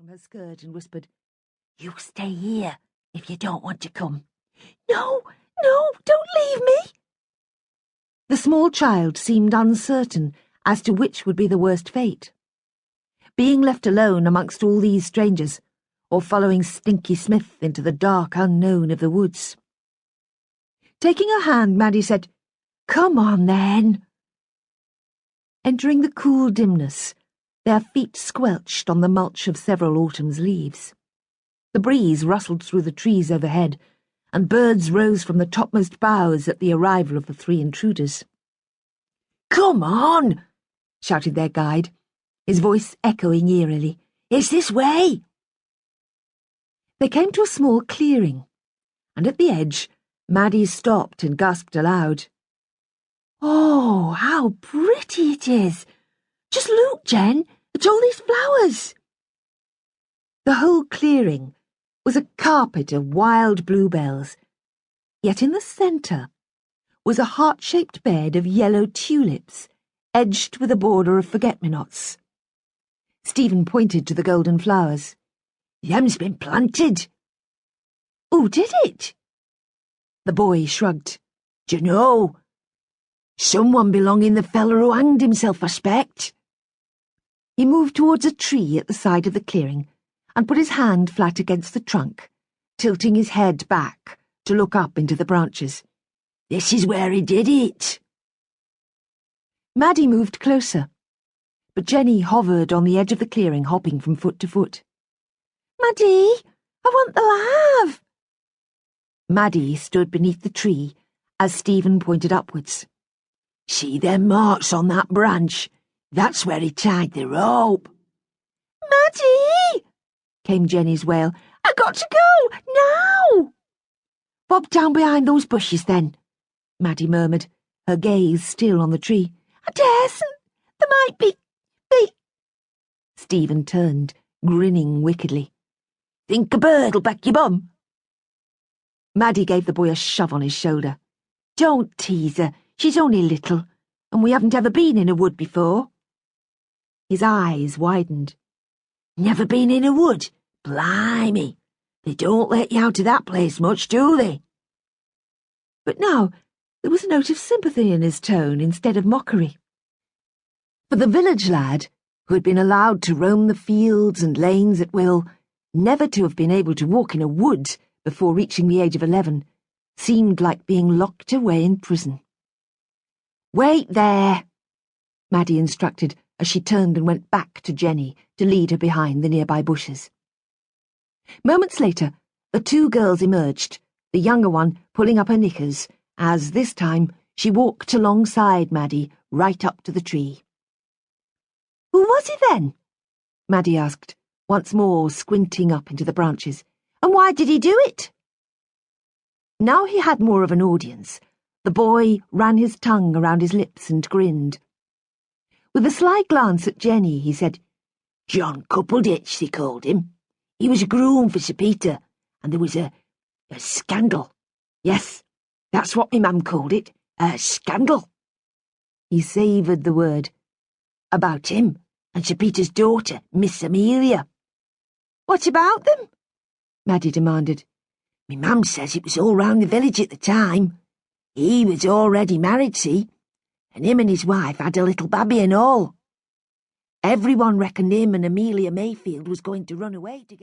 her skirt and whispered, "You stay here if you don't want to come." "No, no, don't leave me." The small child seemed uncertain as to which would be the worst fate. Being left alone amongst all these strangers, or following Stinky Smith into the dark unknown of the woods. Taking her hand, Maddie said, "Come on, then." Entering the cool dimness, their feet squelched on the mulch of several autumn's leaves. The breeze rustled through the trees overhead, and birds rose from the topmost boughs at the arrival of the three intruders. "Come on!" shouted their guide, his voice echoing eerily. "It's this way!" They came to a small clearing, and at the edge, Maddie stopped and gasped aloud. "Oh, how pretty it is! Just look, Jen, at all these flowers!" The whole clearing was a carpet of wild bluebells, yet in the centre was a heart-shaped bed of yellow tulips, edged with a border of forget-me-nots. Stephen pointed to the golden flowers. "Them's been planted." "Who did it?" The boy shrugged. "Dunno. Someone belonging the feller who hanged himself, I expect." He moved towards a tree at the side of the clearing and put his hand flat against the trunk, tilting his head back to look up into the branches. "This is where he did it." Maddie moved closer, but Jenny hovered on the edge of the clearing, hopping from foot to foot. "Maddie, I want the lav." Maddie stood beneath the tree as Stephen pointed upwards. "See them marks on that branch? That's where he tied the rope." "Maddie!" came Jenny's wail. "I got to go, now!" "Bob down behind those bushes, then," Maddie murmured, her gaze still on the tree. "I daresn't. There might be... Stephen turned, grinning wickedly. "Think a bird'll back your bum?" Maddie gave the boy a shove on his shoulder. "Don't tease her. She's only little, and we haven't ever been in a wood before." His eyes widened. "Never been in a wood? Blimey! They don't let you out of that place much, do they?" But now there was a note of sympathy in his tone instead of mockery. For the village lad, who had been allowed to roam the fields and lanes at will, never to have been able to walk in a wood before reaching the age of 11, seemed like being locked away in prison. "Wait there," Maddie instructed as she turned and went back to Jenny to lead her behind the nearby bushes. Moments later, the two girls emerged, the younger one pulling up her knickers, as, this time, she walked alongside Maddie right up to the tree. "Who was he then?" Maddie asked, once more squinting up into the branches. "And why did he do it?" Now he had more of an audience. The boy ran his tongue around his lips and grinned. With a sly glance at Jenny, he said, "John Coupleditch, they called him. He was a groom for Sir Peter, and there was a scandal. Yes, that's what my mum called it, a scandal." He savoured the word. "About him and Sir Peter's daughter, Miss Amelia." "What about them?" Maddie demanded. "My mum says it was all round the village at the time. He was already married, see, and him and his wife had a little babby and all. Everyone reckoned him and Amelia Mayfield was going to run away together."